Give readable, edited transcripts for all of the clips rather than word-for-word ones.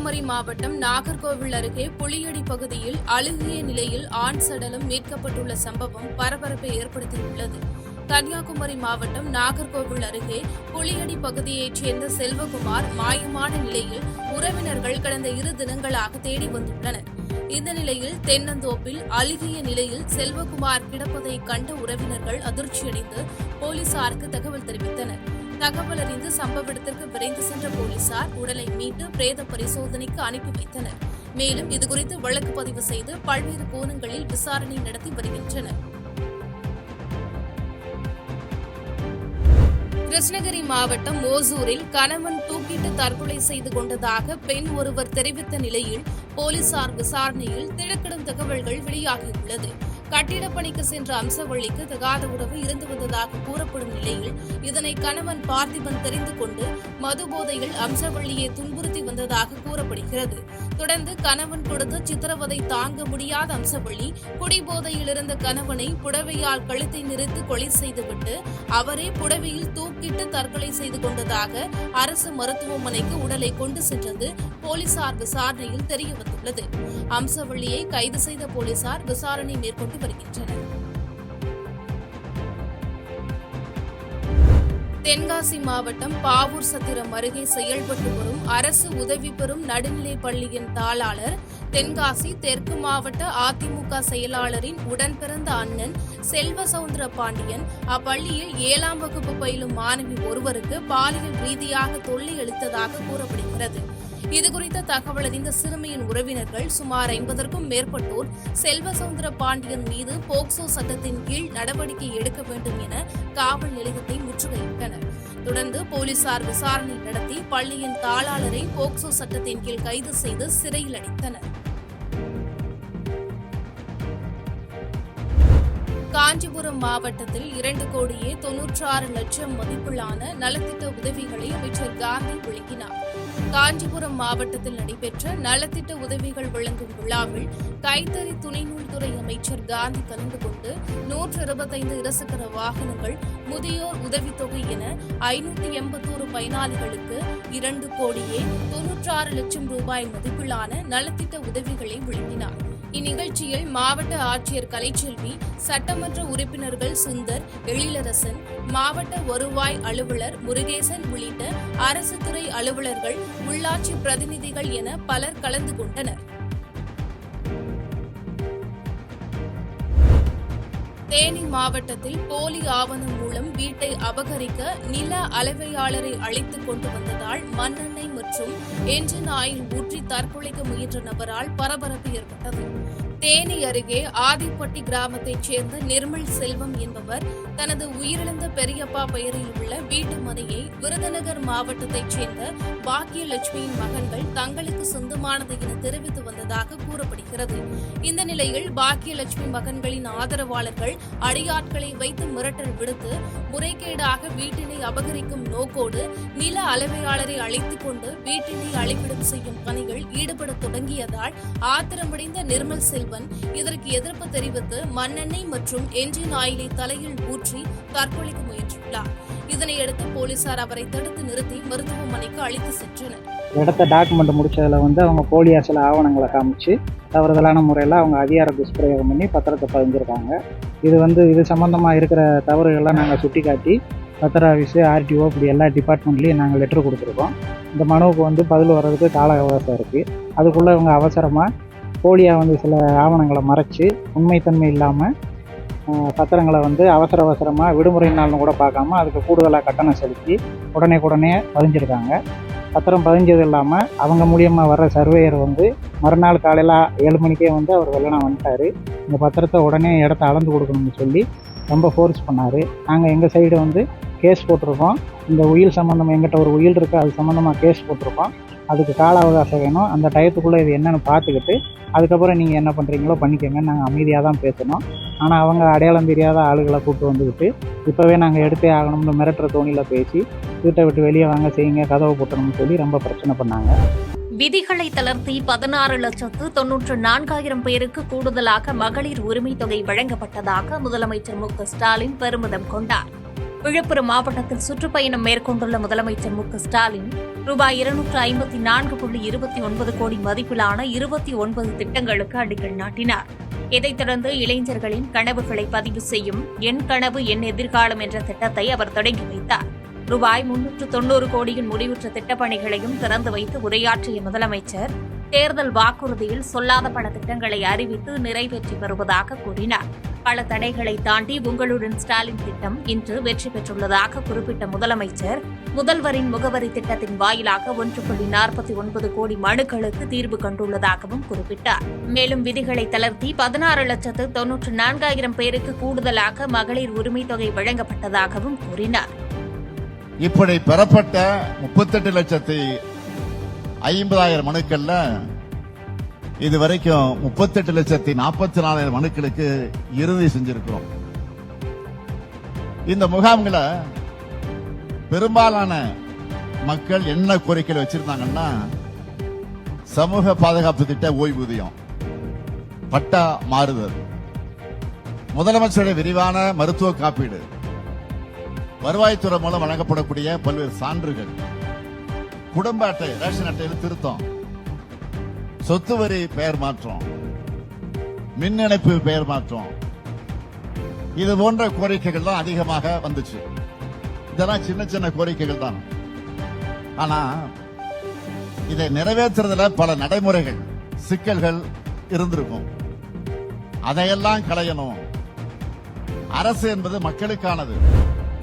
கன்னியாகுமரி மாவட்டம் நாகர்கோவில் அருகே புளியடி பகுதியில் அழுகிய நிலையில் ஆண் சடலம் மீட்கப்பட்டுள்ள சம்பவம் பரபரப்பை ஏற்படுத்தியுள்ளது. கன்னியாகுமரி மாவட்டம் நாகர்கோவில் அருகே புளியடி பகுதியைச் சேர்ந்த செல்வகுமார் மாயமான நிலையில் உறவினர்கள் கடந்த 2 தினங்களாக தேடி வந்துள்ளனர். இந்த நிலையில் தென்னந்தோப்பில் அழுகிய நிலையில் செல்வகுமார் கிடப்பதை கண்ட உறவினர்கள் அதிர்ச்சியடைந்து போலீசாருக்கு தகவல் தெரிவித்தனர். தகவல் அறிந்து சம்பவ இடத்திற்கு விரைந்து சென்ற போலீசார் உடலை மீட்டு பிரேத பரிசோதனைக்கு அனுப்பி வைத்தனர். மேலும் இதுகுறித்து வழக்கு பதிவு செய்து பல்வேறு கோணங்களில் விசாரணை நடத்தி வருகின்றனர். கிருஷ்ணகிரி மாவட்டம் ஓசூரில் கணவன் தூக்கிட்டு தற்கொலை செய்து கொண்டதாக பெண் ஒருவர் தெரிவித்த நிலையில் போலீசார் விசாரணையில் திடுக்கிடும் தகவல்கள் வெளியாகியுள்ளது. கட்டிடப் பணிக்கு சென்ற அம்சவள்ளிக்கு தகாத உறவு இருந்து வந்ததாக கூறப்படும் நிலையில் இதனை கணவன் பார்த்திபன் தெரிந்து கொண்டு மது போதையில் அம்சவள்ளியை துன்புறுத்தி வந்ததாக கூறப்படுகிறது. தொடர்ந்து கணவன் கொடுத்த சித்திரவதை தாங்க முடியாத அம்சவள்ளி குடிபோதையில் இருந்த கணவனை புடவையால் கழுத்தை நெரித்து கொலை செய்துவிட்டு அவரே புடவையில் தூக்கிட்டு தற்கொலை செய்து கொண்டதாக அரசு மருத்துவமனைக்கு உடலை கொண்டு சென்றது போலீசார் விசாரணையில் தெரியவந்துள்ளது. அம்சவள்ளியை கைது செய்த போலீசார் விசாரணை மேற்கொண்டு வருகின்றனர். தென்காசி மாவட்டம் பாவூர் சத்திரம் அருகே செயல்பட்டு வரும் அரசு உதவி பெறும் நடுநிலைப் பள்ளியின் தாளாளர், தென்காசி தெற்கு மாவட்ட அதிமுக செயலாளரின் உடன்பிறந்த அண்ணன் செல்வ சவுந்தர பாண்டியன் அப்பள்ளியில் 7ஆம் வகுப்பு பயிலும் மாணவி ஒருவருக்கு பாலியல் ரீதியாக தொல்லை அளித்ததாக கூறப்படுகிறது. இதுகுறித்த தகவல் அறிந்த சிறுமியின் உறவினர்கள் சுமார் 50க்கும் மேற்பட்டோர் செல்வ சவுந்தர பாண்டியன் மீது போக்சோ சட்டத்தின் கீழ் நடவடிக்கை எடுக்க வேண்டும் என காவல் நிலையத்தை முற்றுகையிட்டனர். தொடர்ந்து போலீசார் விசாரணை நடத்தி பள்ளியின் தாளாளரை போக்சோ சட்டத்தின் கீழ் கைது செய்து சிறையில் அடைத்தனர். காஞ்சிபுரம் மாவட்டத்தில் 2,96,00,000 மதிப்பிலான நலத்திட்ட உதவிகளை அமைச்சர் காந்தி வழங்கினார். காஞ்சிபுரம் மாவட்டத்தில் நடைபெற்ற நலத்திட்ட உதவிகள் வழங்கும் விழாவில் கைத்தறி துணிநூல் துறை அமைச்சர் காந்தி கலந்து கொண்டு 125 இருசக்கர வாகனங்கள், முதியோர் உதவித்தொகை என 581 பயனாளிகளுக்கு 2,96,00,000 ரூபாய் மதிப்பிலான நலத்திட்ட உதவிகளை வழங்கினார். இந்நிகழ்ச்சியில் மாவட்ட ஆட்சியர் கலைச்செல்வி, சட்டமன்ற உறுப்பினர்கள் சுந்தர், எழிலரசன், மாவட்ட வருவாய் அலுவலர் முருகேசன் உள்ளிட்ட அரசு துறை அலுவலர்கள், உள்ளாட்சி பிரதிநிதிகள் என பலர் கலந்து கொண்டனர். தேனி மாவட்டத்தில் போலி ஆவணம் மூலம் வீட்டை அபகரிக்க நில அளவையாளரை அழைத்துக் கொண்டு வந்ததால் மண்ணெண்ணெய் மற்றும் என்ஜின் ஆயில் ஊற்றி தற்கொலைக்க முயன்ற நபரால் பரபரப்பு ஏற்பட்டது. தேனி அருகே ஆதிப்பட்டி கிராமத்தைச் சேர்ந்த நிர்மல் செல்வம் என்பவர் தனது உயிரிழந்த பெரியப்பா பெயரில் உள்ள வீட்டு மனையை விருதுநகர் மாவட்டத்தைச் சேர்ந்த பாக்கியலட்சுமியின் மகன்கள் தங்களுக்கு சொந்தமானது என தெரிவித்து வந்ததாக கூறப்படுகிறது. இந்த நிலையில் பாக்கியலட்சுமி மகன்களின் ஆதரவாளர்கள் அடியாட்களை வைத்து மிரட்டல் விடுத்து முறைகேடாக வீட்டினை அபகரிக்கும் நோக்கோடு நில அளவையாளரை அழைத்துக் கொண்டு வீட்டினை அளவிடும் செய்யும் பணிகள் ஈடுபட தொடங்கியதால் ஆத்திரமடைந்த நிர்மல் செல்வன் இதற்கு எதிர்ப்பு தெரிவித்து மண்ணெண்ணெய் மற்றும் என்ஜின் ஆயிலை தலையில் ஊற்றி தற்கொலைக்கு முயன்றுள்ளார். இதனையடுத்து போலீசார் அவரை தடுத்து நிறுத்தி மருத்துவமனைக்கு அழைத்து சென்றனர். இடத்த டாக்குமெண்ட் முடிச்சதுல அவங்க போலியா சில ஆவணங்களை காமிச்சு தவறுதலான முறையில் அவங்க அதிகார துஷ்பிரயோகம் பண்ணி பத்திரத்தை பதிஞ்சிருக்காங்க. இது சம்பந்தமாக இருக்கிற தவறுகள்லாம் நாங்கள் சுட்டி காட்டி பத்திர ஆஃபீஸு, ஆர்டிஓ, இப்படி எல்லா டிபார்ட்மெண்ட்லேயும் நாங்கள் லெட்டர் கொடுத்துருக்கோம். இந்த மனுவுக்கு பதில் வர்றதுக்கு கால அவகாசம் இருக்குது. அதுக்குள்ளே இவங்க அவசரமாக போலியாக சில ஆவணங்களை மறைச்சி உண்மைத்தன்மை இல்லாமல் பத்திரங்களை அவசரமாக விடுமுறை நாள்னு கூட பார்க்காம அதுக்கு கூடுதலாக கட்டணம் செலுத்தி உடனே பதிஞ்சிருக்காங்க. பத்திரம் பதிஞ்சது இல்லாமல் அவங்க மூலியமாக வர்ற சர்வேயர் மறுநாள் காலையில் 7 மணிக்கே அவர் வெள்ளனா வந்துட்டார். இந்த பத்திரத்தை உடனே இடத்த அளந்து கொடுக்கணும்னு சொல்லி ரொம்ப ஃபோர்ஸ் பண்ணார். நாங்கள் எங்கள் சைடு கேஸ் போட்டிருக்கோம். இந்த உயில் சம்மந்தம் எங்கிட்ட ஒரு உயில் இருக்குது, அது சம்மந்தமாக கேஸ் போட்டிருக்கோம். அதுக்கு கால அவகாசம் வேணும். அந்த டயத்துக்குள்ளே இது என்னென்னு பார்த்துக்கிட்டு அதுக்கப்புறம் நீங்கள் என்ன பண்ணுறீங்களோ பண்ணிக்கோங்க. நாங்கள் அமைதியாக தான் பேசணும். ஆனால் அவங்க அடையாளம் தெரியாத ஆளுகளை கூப்பிட்டு வந்துக்கிட்டு இப்போவே நாங்கள் எடுத்தே ஆகணும்னு மிரட்டுற தோணியில் பேசி வீட்டை விட்டு வெளியே வாங்க செய்யுங்க, கதவை போட்டணும்னு சொல்லி ரொம்ப பிரச்சனை பண்ணாங்க. விதிகளை தளர்த்தி 16,94,000 பேருக்கு கூடுதலாக மகளிர் உரிமைத் தொகை வழங்கப்பட்டதாக முதலமைச்சர் மு.க. ஸ்டாலின் பெருமிதம் கொண்டார். விழுப்புரம் மாவட்டத்தில் சுற்றுப்பயணம் மேற்கொண்டுள்ள முதலமைச்சர் மு.க.ஸ்டாலின் ரூபாய் 254.29 கோடி மதிப்பிலான 29 திட்டங்களுக்கு அடிக்கல் நாட்டினார். இதைத் தொடர்ந்து இளைஞர்களின் கனவுகளை பதிவு செய்யும் என் கனவு என் எதிர்காலம் என்ற திட்டத்தை அவர் தொடங்கி வைத்தார். ரூபாய் 390 கோடியின் முடிவுற்ற திட்டப்பணிகளையும் திறந்து வைத்து உரையாற்றிய முதலமைச்சர் தேர்தல் வாக்குறுதியில் சொல்லாத பல திட்டங்களை அறிவித்து நிறைவேற்றி வருவதாக கூறினார். பல தடைகளை தாண்டி உங்களுடன் ஸ்டாலின் திட்டம் இன்று வெற்றி பெற்றுள்ளதாக குறிப்பிட்ட முதலமைச்சர் முதல்வரின் முகவரி திட்டத்தின் வாயிலாக 1.49 கோடி மனுக்களுக்கு தீர்வு கண்டுள்ளதாகவும் குறிப்பிட்டார். மேலும் விதிகளை தளர்த்தி 16,94,000 பேருக்கு கூடுதலாக மகளிர் உரிமைத் தொகை வழங்கப்பட்டதாகவும் கூறினார். இப்படி பெறப்பட்ட 38,50,000 மனுக்கள்ல இதுவரைக்கும் 38,44,000 மனுக்களுக்கு இறுதி செஞ்சிருக்கிறோம். இந்த முகாம்களை பெரும்பாலான மக்கள் என்ன கோரிக்கைகள் வச்சிருந்தாங்கன்னா, சமூக பாதுகாப்பு திட்ட ஓய்வூதியம், பட்டா மாறுதல், முதலமைச்சருடைய விரிவான மருத்துவ காப்பீடு, வருவாய்த்துறை மூலம் வழங்கப்படக்கூடிய பல்வேறு சான்றுகள், குடும்ப அட்டை ரேஷன் அட்டையில் திருத்தம், சொத்து வரி பெயர் மாற்றம், மின் இணைப்பு பெயர் மாற்றம், இது போன்ற கோரிக்கைகள் தான் அதிகமாக வந்துச்சு. இதெல்லாம் சின்ன சின்ன கோரிக்கைகள் தான். ஆனா இதை நிறைவேற்றுறதுல பல நடைமுறைகள் சிக்கல்கள் இருந்திருக்கும். அதையெல்லாம் களையணும். அரசு என்பது மக்களுக்கானது.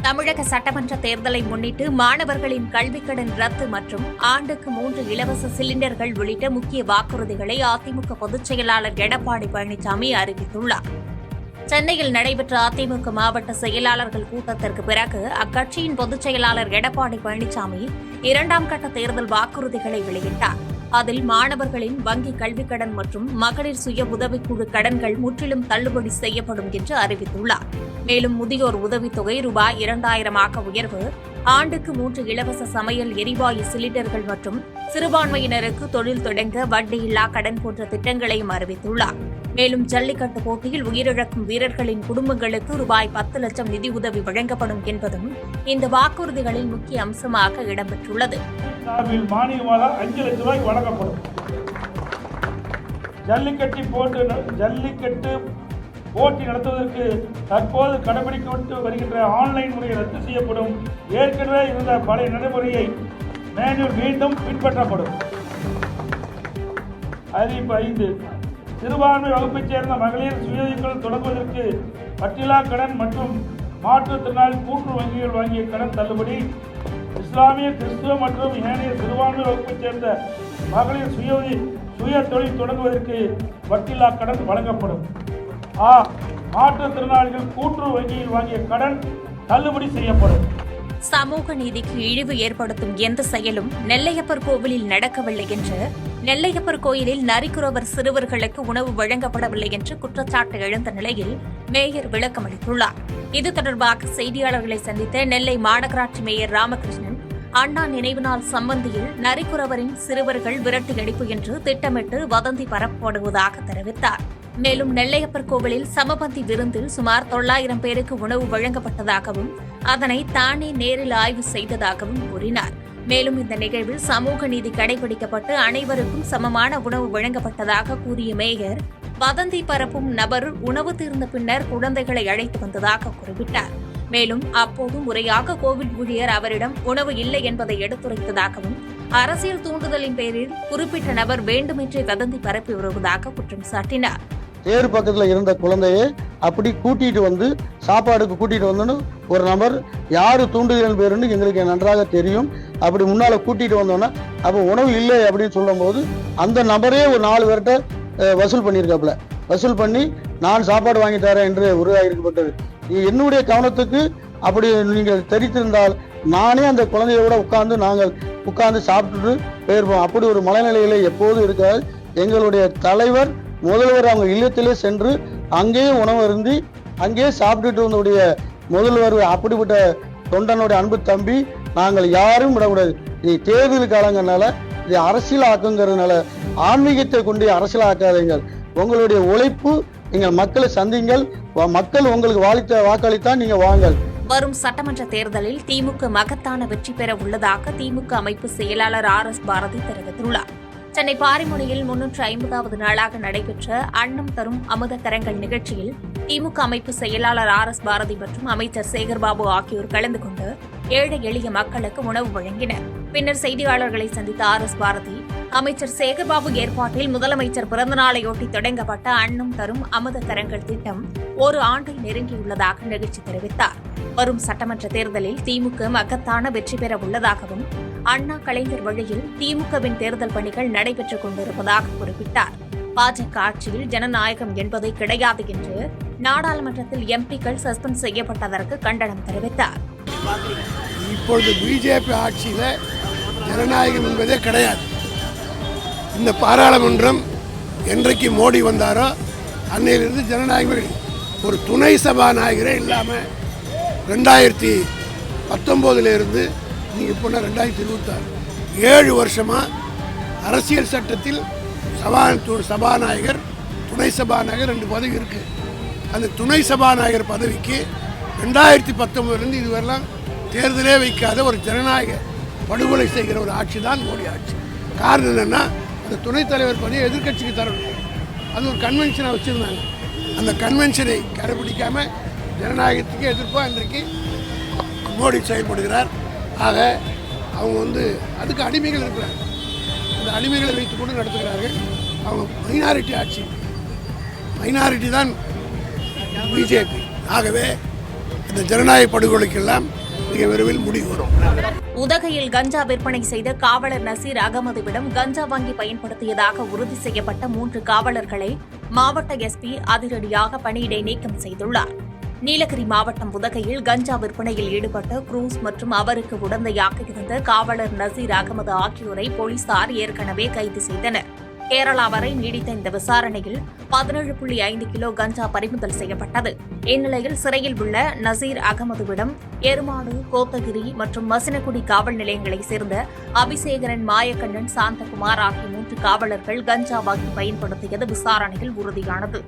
தமிழக சட்டமன்ற தேர்தலை முன்னிட்டு மாணவர்களின் கல்விக்கடன் ரத்து மற்றும் ஆண்டுக்கு 3 இலவச சிலிண்டர்கள் உள்ளிட்ட முக்கிய வாக்குறுதிகளை அதிமுக பொதுச் செயலாளர் எடப்பாடி பழனிசாமி அறிவித்துள்ளார். சென்னையில் நடைபெற்ற அதிமுக மாவட்ட செயலாளர்கள் கூட்டத்திற்கு பிறகு அக்கட்சியின் பொதுச் செயலாளர் எடப்பாடி பழனிசாமி 2ஆம் கட்ட தேர்தல் வாக்குறுதிகளை வெளியிட்டார். அதில் மாணவர்களின் வங்கி கல்விக்கடன் மற்றும் மகளிர் சுய உதவிக்குழு கடன்கள் முற்றிலும் தள்ளுபடி செய்யப்படும் என்று அறிவித்துள்ளார். மேலும் முதியோர் உதவித்தொகை ரூபாய் 2,000 உயர்வு, ஆண்டுக்கு 3 இலவச சமையல் எரிவாயு சிலிண்டர்கள் மற்றும் சிறுபான்மையினருக்கு தொழில் தொடங்க வட்டியில்லா கடன் போன்ற திட்டங்களையும் அறிவித்துள்ளார். மேலும் ஜல்லிக்கட்டு போட்டியில் உயிரிழக்கும் வீரர்களின் குடும்பங்களுக்கு ரூபாய் 10 லட்சம் நிதியுதவி வழங்கப்படும் என்பதும் இந்த வாக்குறுதிகளில் முக்கிய அம்சமாக இடம்பெற்றுள்ளது. மானியமாக 5 லட்சம் ரூபாய் வழங்கப்படும். ஜல்லிக்கட்டு போட்டி நடத்துவதற்கு தற்போது கடைபிடிக்கப்பட்டு வருகின்ற ஆன்லைன் முறை ரத்து செய்யப்படும். ஏற்கனவே இருந்த பழைய நடைமுறையை மேனுவல் மீண்டும் பின்பற்றப்படும். அறிவிப்பு 5. சிறுபான்மை வகுப்பைச் சேர்ந்த மகளிர் சுயதொழில் தொடங்குவதற்கு பட்டியலா கடன் மற்றும் மாற்றுத்திறனாளி கூட்டுறவு வங்கிகள் வாங்கிய கடன் தள்ளுபடி. இஸ்லாமிய, கிறிஸ்துவ மற்றும் ஏனைய சிறுபான்மை வகுப்பைச் சேர்ந்த மகளிர் சுய தொழில் தொடங்குவதற்கு வட்டியில்லா கடன் வழங்கப்படும். மாற்றுத்திறனாளிகள் கூட்டுறவு வங்கியில் வாங்கிய கடன் தள்ளுபடி செய்யப்படும். சமூக நீதிக்கு இழிவு ஏற்படுத்தும் எந்த செயலும் நெல்லையப்பர் கோவிலில் நடக்கவில்லை என்று நெல்லையப்பர் கோயிலில் நரிக்குறவர் சிறுவர்களுக்கு உணவு வழங்கப்படவில்லை என்று குற்றச்சாட்டு எழுந்த நிலையில் மேயர் விளக்கம் அளித்துள்ளார். இது தொடர்பாக செய்தியாளர்களை சந்தித்த நெல்லை மாநகராட்சி மேயர் ராமகிருஷ்ணன், அண்ணா நினைவு நாள் சம்பந்தியில் நரிக்குறவரின் சிறுவர்கள் விரட்டி அடிப்பு என்று திட்டமிட்டு வதந்தி பரப்பப்படுவதாக தெரிவித்தார். மேலும் நெல்லையப்பர் கோவிலில் சமபந்தி விருந்தில் சுமார் 900 பேருக்கு உணவு வழங்கப்பட்டதாகவும் அதனை தானே நேரில் ஆய்வு செய்ததாகவும் கூறினார். மேலும் இந்த நிகழ்வில் சமூக நீதி கடைபிடிக்கப்பட்டு அனைவருக்கும் சமமான உணவு வழங்கப்பட்டதாக கூறிய மேயர், வதந்தி பரப்பும் நபர் உணவு தீர்ந்த பின்னர் குழந்தைகளை அழைத்து வந்ததாக குறிப்பிட்டார். மேலும் அப்போது முறையாக கோவில் ஊழியர் அவரிடம் உணவு இல்லை என்பதை எடுத்துரைத்ததாகவும் அரசியல் தூண்டுதலின் பேரில் குறிப்பிட்ட நபர் வேண்டுமென்றே வதந்தி பரப்பி வருவதாக குற்றம் சாட்டினார். தேர் பக்கத்துல இருந்த குழந்தையை அப்படி கூட்டிட்டு வந்து சாப்பாடுக்கு கூட்டிட்டு வந்தோன்னு ஒரு நபர் யாரு தூண்டுதல் பேருன்னு எங்களுக்கு நன்றாக தெரியும். அப்படி முன்னால கூட்டிட்டு வந்தோன்னா அப்போ உணவு இல்லை அப்படின்னு சொல்லும் போது அந்த நபரே ஒரு 4 பேர்கிட்ட வசூல் பண்ணியிருக்காப்புல. வசூல் பண்ணி நான் சாப்பாடு வாங்கி தரேன் என்று உருவாகியிருக்கப்பட்டது. என்னுடைய கவனத்துக்கு அப்படி நீங்கள் தெரித்திருந்தால் நானே அந்த குழந்தையோட நாங்கள் உட்கார்ந்து சாப்பிட்டுட்டு போயிருப்போம். அப்படி ஒரு மனநிலையில எப்போதும் இருக்காது. எங்களுடைய தலைவர் முதல்வர் அவங்க இல்லத்திலே சென்று அங்கேயே உணவு அருந்தி அங்கேயே சாப்பிட்டுட்டு வந்தவுடைய முதல்வர் அப்படிப்பட்ட தொண்டனுடைய அன்பு தம்பி நாங்கள் யாரும் விடக்கூடாது. இது தேர்தல் காலங்கள்னால இது அரசியல் ஆக்குங்கிறதுனால ஆன்மீகத்தை கொண்டு அரசியல் ஆக்காதீங்கள். உங்களுடைய உழைப்பு நீங்கள் மக்களை சந்திங்கள். மக்கள் உங்களுக்கு வாக்களித்தான் நீங்க வாங்கள். வரும் சட்டமன்ற தேர்தலில் திமுக மகத்தான வெற்றி பெற உள்ளதாக திமுக அமைப்பு செயலாளர் RS பாரதி தெரிவித்துள்ளார். சென்னை பாரிமுனையில் 350வது நாளாக நடைபெற்ற அன்னம் தரும் அமுத கரங்கள் நிகழ்ச்சியில் திமுக அமைப்பு செயலாளர் RS பாரதி மற்றும் அமைச்சர் சேகர்பாபு ஆகியோர் கலந்து கொண்டு ஏழை எளிய மக்களுக்கு உணவு வழங்கினர். பின்னர் செய்தியாளர்களை சந்தித்த RS பாரதி, அமைச்சர் சேகர்பாபு ஏற்பாட்டில் முதலமைச்சர் பிறந்தநாளையொட்டி தொடங்கப்பட்ட அன்னம் தரும் அமுத கரங்கள் திட்டம் ஒரு ஆண்டை நெருங்கியுள்ளதாக நிகழ்ச்சி தெரிவித்தார். வரும் சட்டமன்ற தேர்தலில் திமுக மகத்தான வெற்றி பெற உள்ளதாகவும் அண்ணா கலைஞர் வழியில் திமுகவின் தேர்தல் பணிகள் நடைபெற்றுக் கொண்டிருப்பதாக குறிப்பிட்டார். பாஜக ஆட்சியில் ஜனநாயகம் என்பதே கிடையாது என்று நாடாளுமன்றத்தில் எம்பிக்கள் சஸ்பெண்ட் செய்யப்பட்டதற்கு கண்டனம் தெரிவித்தார். இப்பொழுது பிஜேபி ஆட்சியில ஜனநாயகம் என்பதே கிடையாது. இந்த பாராளுமன்றம் என்றைக்கு மோடி வந்தாரோ அன்னையிலிருந்து ஜனநாயகம் ஒரு துணை சபாநாயகரே இல்லாமல் 2019 இருந்து நீங்கள் போனால் 2026 7 வருஷமாக அரசியல் சட்டத்தில் சபாநாயகர் துணை சபாநாயகர் 2 பதவி இருக்குது. அந்த துணை சபாநாயகர் பதவிக்கு 2019 இதுவரெல்லாம் தேர்தலே வைக்காத ஒரு ஜனநாயக படுகொலை செய்கிற ஒரு ஆட்சி தான் மோடி ஆட்சி. காரணம் என்னென்னா, அந்த துணைத் தலைவர் பதவியை எதிர்க்கட்சிக்கு தரணும். அது ஒரு கன்வென்ஷனை வச்சுருந்தாங்க. அந்த கன்வென்ஷனை கடைபிடிக்காமல் ஜனநாயகத்துக்கு எதிர்ப்பாக இன்றைக்கு மோடி செயல்படுகிறார். ஆக அவங்க அதுக்கு அடிமைகள் இருக்கிறாங்க. அந்த அடிமைகளை வைத்து கொண்டு நடத்துகிறார்கள். அவங்க மைனாரிட்டி ஆட்சி, மைனாரிட்டி தான் பிஜேபி. ஆகவே இந்த ஜனநாயக படுகொலைக்கெல்லாம் மிக விரைவில் முடிவு வரும். உதகையில் கஞ்சா விற்பனை செய்த காவலர் நசீர் அகமதுவிடம் கஞ்சா வாங்கி பயன்படுத்தியதாக உறுதி செய்யப்பட்ட 3 காவலர்களை மாவட்ட SP அதிரடியாக பணியிடை நீக்கம் செய்துள்ளார். நீலகிரி மாவட்டம் உதகையில் கஞ்சா விற்பனையில் ஈடுபட்ட குரூஸ் மற்றும் அவருக்கு உடந்தையாக இருந்த காவலர் நசீர் அகமது ஆகியோரை போலீசார் ஏற்கனவே கைது செய்தனர். கேரளா வரை நீடித்த இந்த விசாரணையில் 17.5 கிலோ கஞ்சா பறிமுதல் செய்யப்பட்டது. இந்நிலையில் சிறையில் உள்ள நசீர் அகமதுவிடம் எருமாடு, கோத்தகிரி மற்றும் மசினகுடி காவல் நிலையங்களைச் சேர்ந்த அபிஷேகரன், மாயக்கண்ணன், சாந்தகுமார் ஆகிய 3 காவலர்கள் கஞ்சா வாங்கி பயன்படுத்தியது விசாரணையில் உறுதியானது.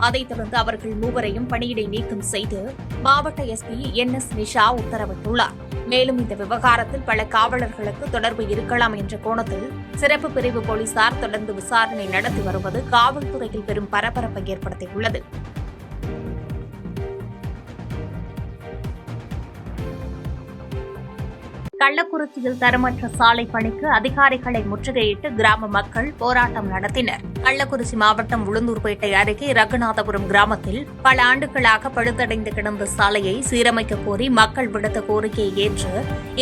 அதைத் தொடர்ந்து அவர்கள் 3வரையும் பணியிடை நீக்கம் செய்து மாவட்ட SP NS நிஷா உத்தரவிட்டுள்ளார். மேலும் இந்த விவகாரத்தில் பல காவலர்களுக்கு தொடர்பு இருக்கலாம் என்ற கோணத்தில் சிறப்பு பிரிவு போலீசார் தொடர்ந்து விசாரணை நடத்தி வருவது காவல்துறையில் பெரும் பரபரப்பை ஏற்படுத்தியுள்ளது. கள்ளக்குறிச்சியில் தரமற்ற சாலை பணிக்கு அதிகாரிகளை முற்றுகையிட்டு கிராம மக்கள் போராட்டம் நடத்தினர். கள்ளக்குறிச்சி மாவட்டம் உளுந்தூர்பேட்டை அருகே ரகுநாதபுரம் கிராமத்தில் பல ஆண்டுகளாக பழுதடைந்து கிடந்த சாலையை சீரமைக்க கோரி மக்கள் விடுத்த கோரிக்கையை ஏற்று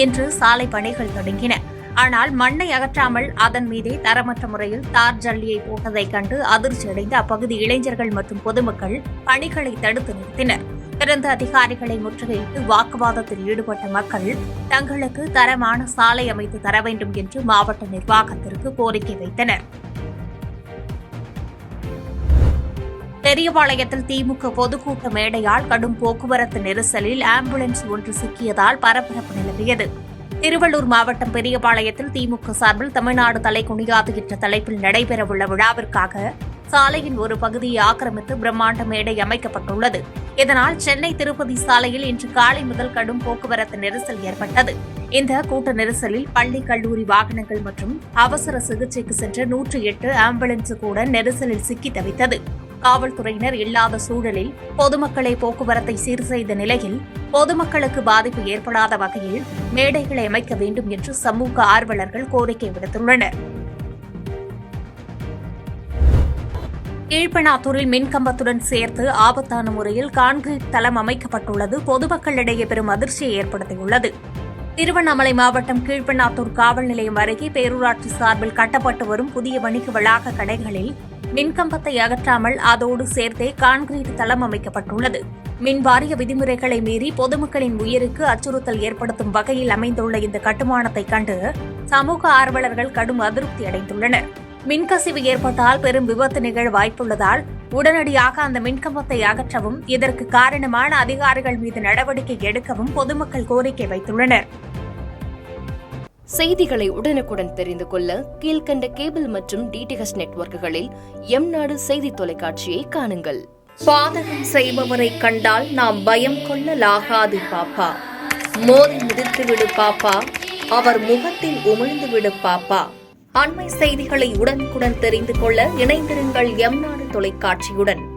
இன்று சாலை பணிகள் தொடங்கின. ஆனால் மண்ணை அகற்றாமல் அதன் மீதே தரமற்ற முறையில் தார் ஜல்லியை போட்டதைக் கண்டு அதிர்ச்சியடைந்த அப்பகுதி இளைஞர்கள் மற்றும் பொதுமக்கள் பணிகளை தடுத்து நிறுத்தினர். தொடர்ந்து அதிகாரிகளை முற்றுகையிட்டு வாக்குவாதத்தில் ஈடுபட்ட மக்கள் தங்களுக்கு தரமான சாலை அமைத்து தர வேண்டும் என்று மாவட்ட நிர்வாகத்திற்கு கோரிக்கை வைத்தனர். பெரியபாளையத்தில் திமுக பொதுக்கூட்ட மேடையால் கடும் போக்குவரத்து நெரிசலில் ஆம்புலன்ஸ் ஒன்று சிக்கியதால் பரபரப்பு நிலவியது. திருவள்ளூர் மாவட்டம் பெரியபாளையத்தில் திமுக சார்பில் தமிழ்நாடு தலைகுனியாது என்ற தலைப்பில் நடைபெறவுள்ள விழாவிற்காக சாலையின் ஒரு பகுதியை ஆக்கிரமித்து பிரம்மாண்ட மேடை அமைக்கப்பட்டுள்ளது. இதனால் சென்னை திருப்பதி சாலையில் இன்று காலை முதல் கடும் போக்குவரத்து நெரிசல் ஏற்பட்டது. இந்த கூட்ட நெரிசலில் பள்ளி, கல்லூரி வாகனங்கள் மற்றும் அவசர சிகிச்சைக்கு சென்ற 108 ஆம்புலன்ஸ் கூட நெரிசலில் சிக்கி தவித்தது. காவல்துறையினர் இல்லாத சூழலில் பொதுமக்களை போக்குவரத்தை சீர் செய்த நிலையில் பொதுமக்களுக்கு பாதிப்பு ஏற்படாத வகையில் மேடைகளை அமைக்க வேண்டும் என்று சமூக ஆர்வலர்கள் கோரிக்கை விடுத்துள்ளனர். கீழ்பெண்ணாத்தூரில் மின்கம்பத்துடன் சேர்த்து ஆபத்தான முறையில் கான்கிரீட் தளம் அமைக்கப்பட்டுள்ளது பொதுமக்களிடையே பெரும் அதிர்ச்சியை ஏற்படுத்தியுள்ளது. திருவண்ணாமலை மாவட்டம் கீழ்பெண்ணாத்தூர் காவல் நிலையம் அருகே பேரூராட்சி சார்பில் கட்டப்பட்டு வரும் புதிய வணிக வளாக கடைகளில் மின்கம்பத்தை அகற்றாமல் அதோடு சேர்த்தே கான்கிரீட் தளம் அமைக்கப்பட்டுள்ளது. மின்வாரிய விதிமுறைகளை மீறி பொதுமக்களின் உயிருக்கு அச்சுறுத்தல் ஏற்படுத்தும் வகையில் அமைந்துள்ள இந்த கட்டுமானத்தை கண்டு சமூக ஆர்வலர்கள் கடும் அதிருப்தி அடைந்துள்ளனர். மின்கசிவு ஏற்பட்டால் பெரும் விபத்து நிகழ வாய்ப்புள்ளதால் உடனடியாக அந்த மின்கம்பத்தை அகற்றவும், இதற்கு காரணமான அதிகாரிகள் மீது நடவடிக்கை எடுக்கவும் பொதுமக்கள் கோரிக்கை வைத்துள்ளனர். செய்திகளை உடனுக்குடன் தெரிந்து கொள்ள கீழ்க்கண்ட கேபிள் மற்றும் DTH நெட்வொர்க்குகளில் எம் நாடு செய்தி தொலைக்காட்சியை காணுங்கள். பாதகம் செய்பவரை கண்டால் நாம் பயம் கொள்ளலாகாது பாப்பா. மோதி மிதித்து விடு பாப்பா, அவர் முகத்தில் உமிழ்ந்து விடு பாப்பா. அண்மை செய்திகளை உடனுக்குடன் தெரிந்து கொள்ள இணைந்திருங்கள் எம் நாடு தொலைக்காட்சியுடன்.